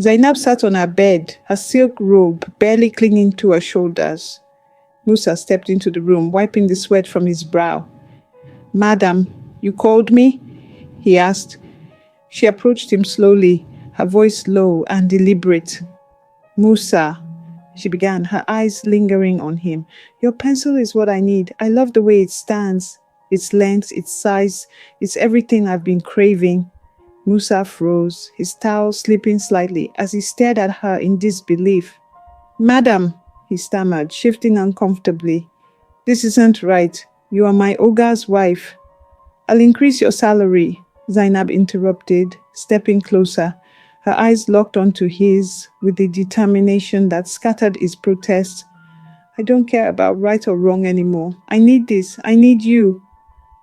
Zainab sat on her bed, her silk robe barely clinging to her shoulders. Musa stepped into the room, wiping the sweat from his brow. "Madam, you called me?" he asked. She approached him slowly, her voice low and deliberate. "Musa," she began, her eyes lingering on him. "Your pencil is what I need. I love the way it stands. Its length, its size, it's everything I've been craving." Musa froze, his towel slipping slightly as he stared at her in disbelief. "Madam," he stammered, shifting uncomfortably. "This isn't right. You are my Oga's wife." "I'll increase your salary," Zainab interrupted, stepping closer. Her eyes locked onto his with the determination that scattered his protest. "I don't care about right or wrong anymore. I need this. I need you."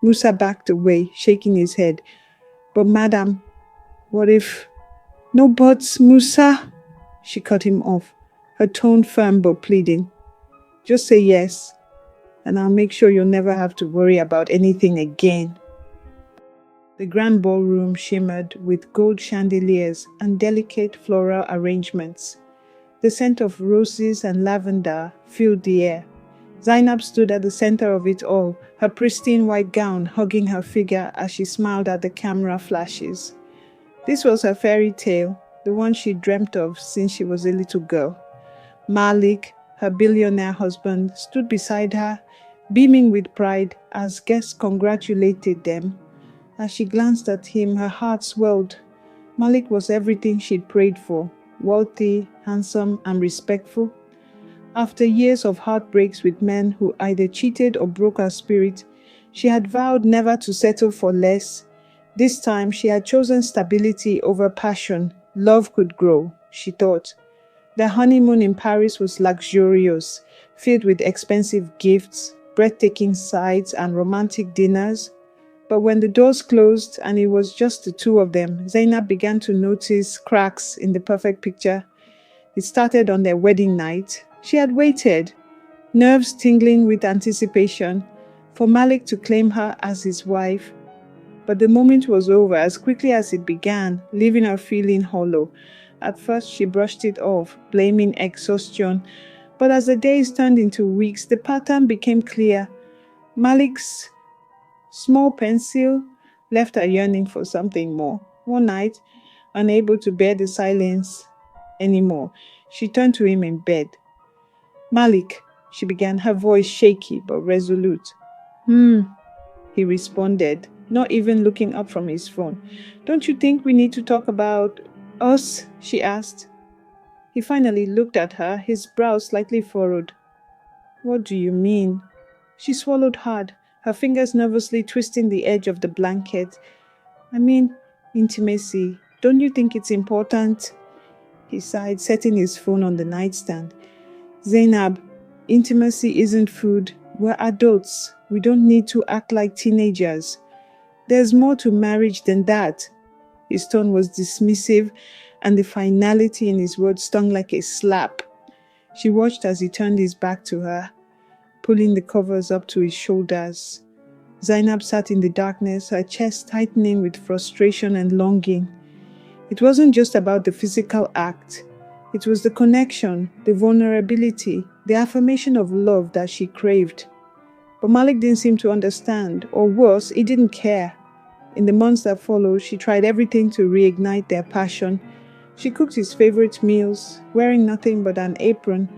Musa backed away, shaking his head. "But madam, what if—" "No buts, Musa," she cut him off, her tone firm but pleading. "Just say yes, and I'll make sure you'll never have to worry about anything again." The grand ballroom shimmered with gold chandeliers and delicate floral arrangements. The scent of roses and lavender filled the air. Zainab stood at the center of it all, her pristine white gown hugging her figure as she smiled at the camera flashes. This was her fairy tale, the one she dreamt of since she was a little girl. Malik, her billionaire husband, stood beside her, beaming with pride as guests congratulated them. As she glanced at him, her heart swelled. Malik was everything she'd prayed for, wealthy, handsome, and respectful. After years of heartbreaks with men who either cheated or broke her spirit, she had vowed never to settle for less. This time, she had chosen stability over passion. Love could grow, she thought. Their honeymoon in Paris was luxurious, filled with expensive gifts, breathtaking sights, and romantic dinners. But when the doors closed and it was just the two of them, Zainab began to notice cracks in the perfect picture. It started on their wedding night. She had waited, nerves tingling with anticipation, for Malik to claim her as his wife. But the moment was over as quickly as it began, leaving her feeling hollow. At first she brushed it off, blaming exhaustion. But as the days turned into weeks, the pattern became clear. Malik's small pencil left her yearning for something more. One night, unable to bear the silence anymore, she turned to him in bed. "Malik," she began, her voice shaky but resolute. He responded, not even looking up from his phone. "Don't you think we need to talk about us?" she asked. He finally looked at her, his brow slightly furrowed. "What do you mean?" She swallowed hard, her fingers nervously twisting the edge of the blanket. "I mean, intimacy. Don't you think it's important?" He sighed, setting his phone on the nightstand. "Zainab, intimacy isn't food. We're adults. We don't need to act like teenagers. There's more to marriage than that." His tone was dismissive, and the finality in his words stung like a slap. She watched as he turned his back to her, pulling the covers up to his shoulders. Zainab sat in the darkness, her chest tightening with frustration and longing. It wasn't just about the physical act. It was the connection, the vulnerability, the affirmation of love that she craved. But Malik didn't seem to understand, or worse, he didn't care. In the months that followed, she tried everything to reignite their passion. She cooked his favorite meals, wearing nothing but an apron,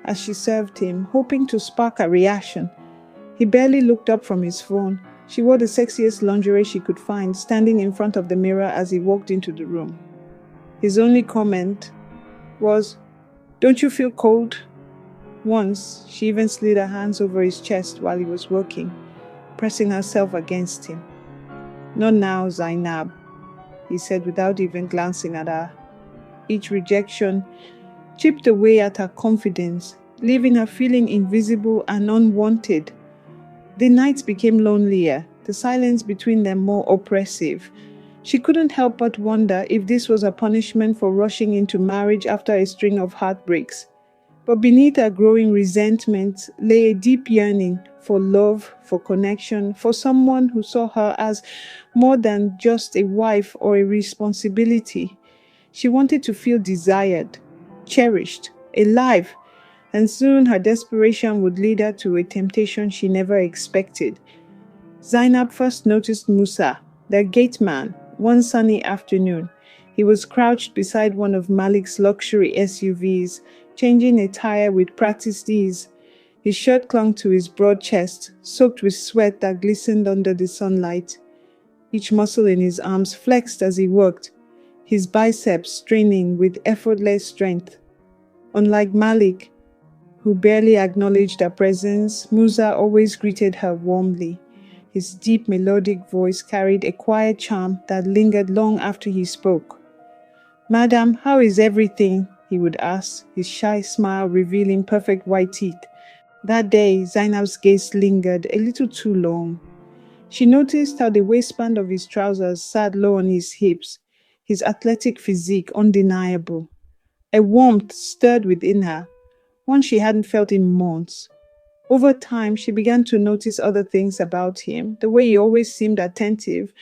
as she served him, hoping to spark a reaction. He barely looked up from his phone. She wore the sexiest lingerie she could find, standing in front of the mirror as he walked into the room. His only comment was, "Don't you feel cold?" Once, she even slid her hands over his chest while he was working, pressing herself against him. "Not now, Zainab," he said without even glancing at her. Each rejection chipped away at her confidence, leaving her feeling invisible and unwanted. The nights became lonelier, the silence between them more oppressive. She couldn't help but wonder if this was a punishment for rushing into marriage after a string of heartbreaks. But beneath her growing resentment lay a deep yearning for love, for connection, for someone who saw her as more than just a wife or a responsibility. She wanted to feel desired, cherished, alive, and soon her desperation would lead her to a temptation she never expected. Zainab first noticed Musa, their gate man, one sunny afternoon. He was crouched beside one of Malik's luxury SUVs, changing a tire with practiced ease. His shirt clung to his broad chest, soaked with sweat that glistened under the sunlight. Each muscle in his arms flexed as he worked, his biceps straining with effortless strength. Unlike Malik, who barely acknowledged her presence, Musa always greeted her warmly. His deep melodic voice carried a quiet charm that lingered long after he spoke. "Madam, how is everything?" he would ask, his shy smile revealing perfect white teeth. That day, Zainab's gaze lingered a little too long. She noticed how the waistband of his trousers sat low on his hips, his athletic physique undeniable. A warmth stirred within her, one she hadn't felt in months. Over time, she began to notice other things about him, the way he always seemed attentive,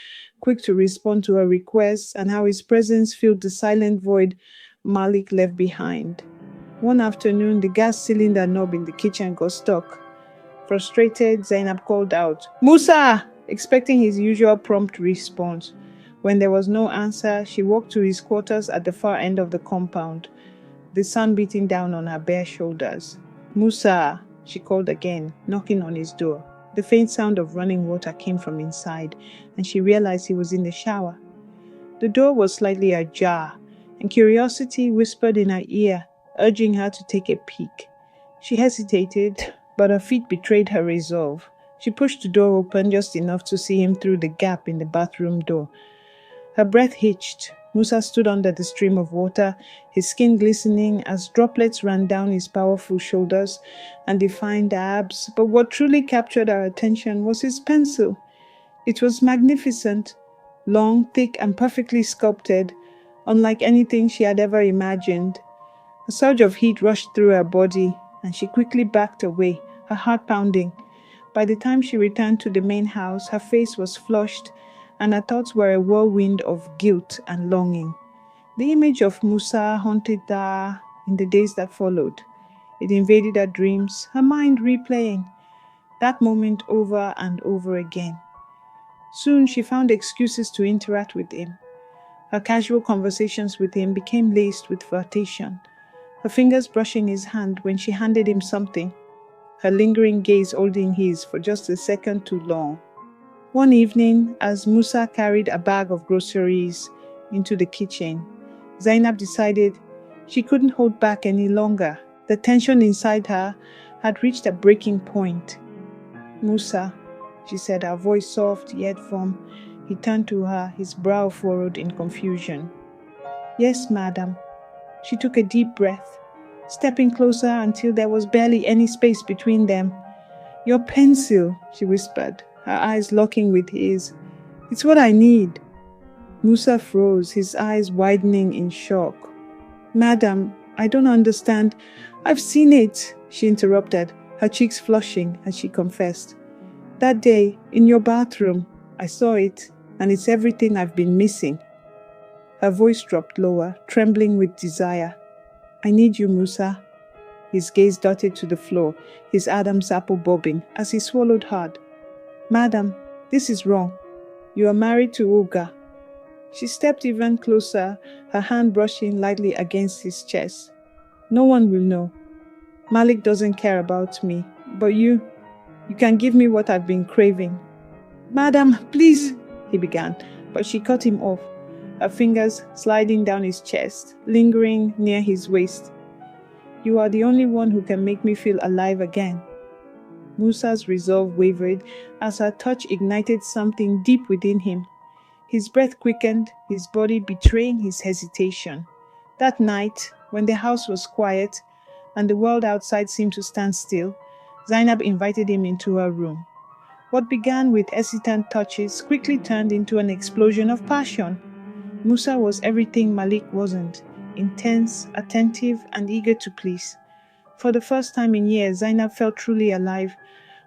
quick to respond to her requests, and how his presence filled the silent void Malik left behind. One afternoon, the gas cylinder knob in the kitchen got stuck. Frustrated, Zainab called out, "Musa!" expecting his usual prompt response. When there was no answer, she walked to his quarters at the far end of the compound, the sun beating down on her bare shoulders. "Musa!" she called again, knocking on his door. The faint sound of running water came from inside, and she realized he was in the shower. The door was slightly ajar, and curiosity whispered in her ear, urging her to take a peek. She hesitated, but her feet betrayed her resolve. She pushed the door open just enough to see him through the gap in the bathroom door. Her breath hitched. Musa stood under the stream of water, his skin glistening as droplets ran down his powerful shoulders and defined abs. But what truly captured her attention was his pencil. It was magnificent, long, thick, and perfectly sculpted, unlike anything she had ever imagined. A surge of heat rushed through her body, and she quickly backed away, her heart pounding. By the time she returned to the main house, her face was flushed, and her thoughts were a whirlwind of guilt and longing. The image of Musa haunted her in the days that followed. It invaded her dreams, her mind replaying that moment over and over again. Soon she found excuses to interact with him. Her casual conversations with him became laced with flirtation, her fingers brushing his hand when she handed him something, her lingering gaze holding his for just a second too long. One evening, as Musa carried a bag of groceries into the kitchen, Zainab decided she couldn't hold back any longer. The tension inside her had reached a breaking point. "Musa," she said, her voice soft yet firm. He turned to her, his brow furrowed in confusion. "Yes, madam." She took a deep breath, stepping closer until there was barely any space between them. "Your pencil," she whispered, her eyes locking with his. "It's what I need." Musa froze, his eyes widening in shock. "Madam, I don't understand. I've seen it," she interrupted, her cheeks flushing as she confessed. "That day, in your bathroom, I saw it, and it's everything I've been missing." Her voice dropped lower, trembling with desire. "I need you, Musa." His gaze darted to the floor, his Adam's apple bobbing as he swallowed hard. "Madam, this is wrong. You are married to Uga." She stepped even closer, her hand brushing lightly against his chest. "No one will know. Malik doesn't care about me, but you can give me what I've been craving." "Madam, please," he began, but she cut him off, her fingers sliding down his chest, lingering near his waist. "You are the only one who can make me feel alive again." Musa's resolve wavered as her touch ignited something deep within him. His breath quickened, his body betraying his hesitation. That night, when the house was quiet and the world outside seemed to stand still, Zainab invited him into her room. What began with hesitant touches quickly turned into an explosion of passion. Musa was everything Malik wasn't: intense, attentive, and eager to please. For the first time in years, Zainab felt truly alive,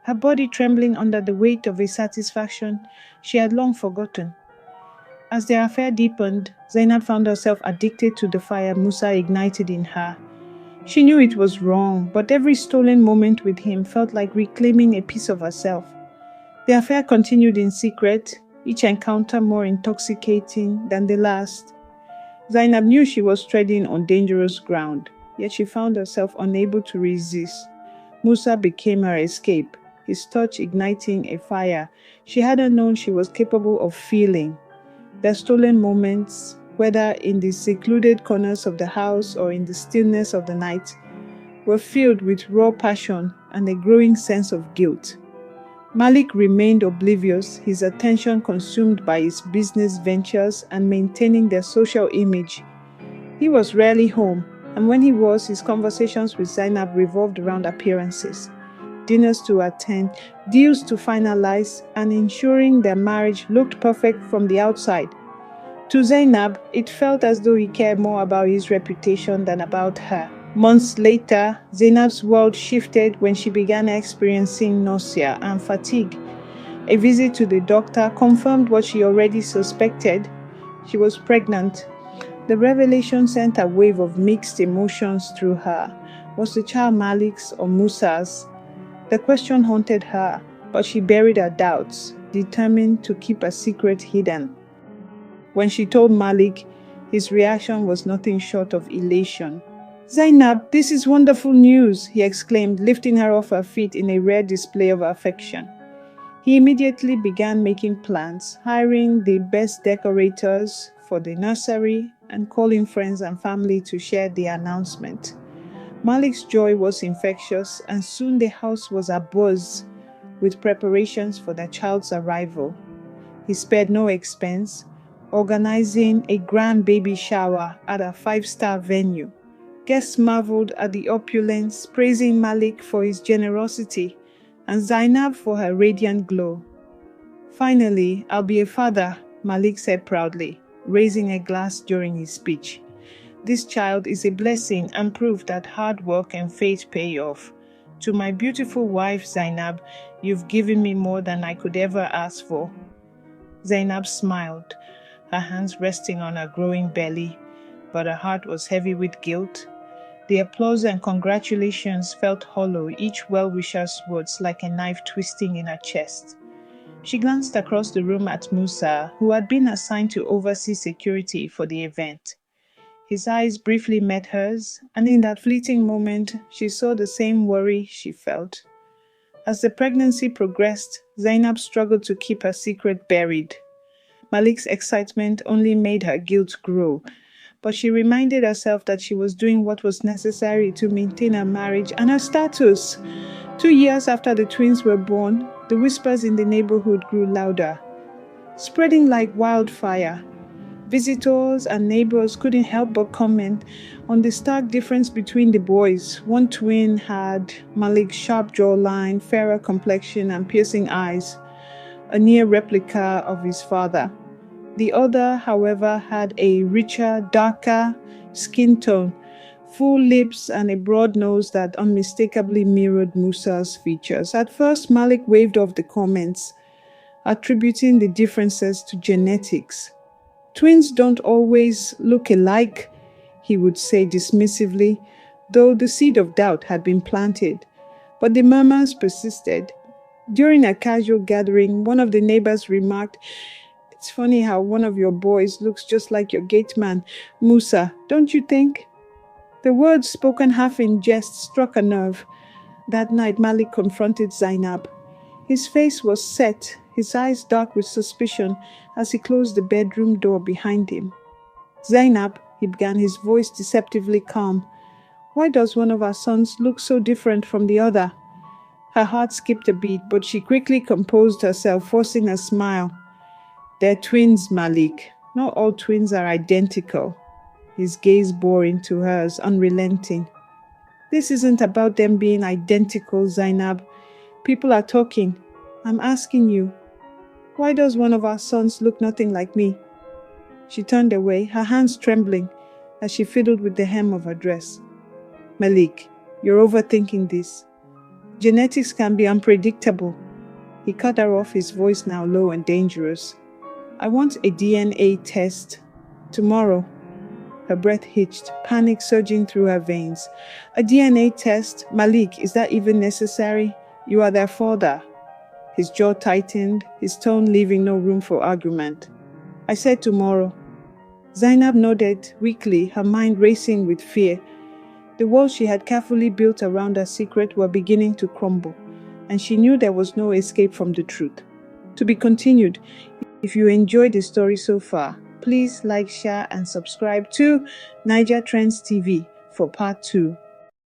her body trembling under the weight of a satisfaction she had long forgotten. As their affair deepened, Zainab found herself addicted to the fire Musa ignited in her. She knew it was wrong, but every stolen moment with him felt like reclaiming a piece of herself. The affair continued in secret, each encounter more intoxicating than the last. Zainab knew she was treading on dangerous ground, yet she found herself unable to resist. Musa became her escape, his touch igniting a fire she hadn't known she was capable of feeling. Their stolen moments, whether in the secluded corners of the house or in the stillness of the night, were filled with raw passion and a growing sense of guilt. Malik remained oblivious, his attention consumed by his business ventures and maintaining their social image. He was rarely home, and when he was, his conversations with Zainab revolved around appearances, dinners to attend, deals to finalize, and ensuring their marriage looked perfect from the outside. To Zainab, it felt as though he cared more about his reputation than about her. Months later, Zainab's world shifted when she began experiencing nausea and fatigue. A visit to the doctor confirmed what she already suspected. She was pregnant. The revelation sent a wave of mixed emotions through her. Was the child Malik's or Musa's? The question haunted her, but she buried her doubts, determined to keep a secret hidden. When she told Malik, his reaction was nothing short of elation. "Zainab, this is wonderful news," he exclaimed, lifting her off her feet in a rare display of affection. He immediately began making plans, hiring the best decorators for the nursery and calling friends and family to share the announcement. Malik's joy was infectious, and soon the house was abuzz with preparations for their child's arrival. He spared no expense, organizing a grand baby shower at a 5-star venue. Guests marveled at the opulence, praising Malik for his generosity and Zainab for her radiant glow. "Finally, I'll be a father," Malik said proudly, raising a glass during his speech. "This child is a blessing and proof that hard work and faith pay off. To my beautiful wife, Zainab, you've given me more than I could ever ask for." Zainab smiled, her hands resting on her growing belly, but her heart was heavy with guilt. The applause and congratulations felt hollow, each well-wisher's words like a knife twisting in her chest. She glanced across the room at Musa, who had been assigned to oversee security for the event. His eyes briefly met hers, and in that fleeting moment, she saw the same worry she felt. As the pregnancy progressed, Zainab struggled to keep her secret buried. Malik's excitement only made her guilt grow, but she reminded herself that she was doing what was necessary to maintain her marriage and her status. 2 years after the twins were born, the whispers in the neighborhood grew louder, spreading like wildfire. Visitors and neighbors couldn't help but comment on the stark difference between the boys. One twin had Malik's sharp jawline, fairer complexion, and piercing eyes, a near replica of his father. The other, however, had a richer, darker skin tone, full lips, and a broad nose that unmistakably mirrored Musa's features. At first, Malik waved off the comments, attributing the differences to genetics. "Twins don't always look alike," he would say dismissively, though the seed of doubt had been planted. But the murmurs persisted. During a casual gathering, one of the neighbors remarked, "It's funny how one of your boys looks just like your gate man, Musa, don't you think?" The words, spoken half in jest, struck a nerve. That night, Malik confronted Zainab. His face was set, his eyes dark with suspicion as he closed the bedroom door behind him. "Zainab," he began, his voice deceptively calm, "why does one of our sons look so different from the other?" Her heart skipped a beat, but she quickly composed herself, forcing a smile. "They're twins, Malik. Not all twins are identical." His gaze bore into hers, unrelenting. "This isn't about them being identical, Zainab. People are talking. I'm asking you, why does one of our sons look nothing like me?" She turned away, her hands trembling as she fiddled with the hem of her dress. "Malik, you're overthinking this. Genetics can be unpredictable." He cut her off, his voice now low and dangerous. I want a DNA test. Tomorrow. Her breath hitched, panic surging through her veins. A DNA test? Malik, is that even necessary? You are their father. His jaw tightened, his tone leaving no room for argument. I said tomorrow. Zainab nodded weakly, her mind racing with fear. The walls she had carefully built around her secret were beginning to crumble, and she knew there was no escape from the truth. To be continued. If you enjoyed the story so far, please like, share, and subscribe to NaijaTrends TV for part 2.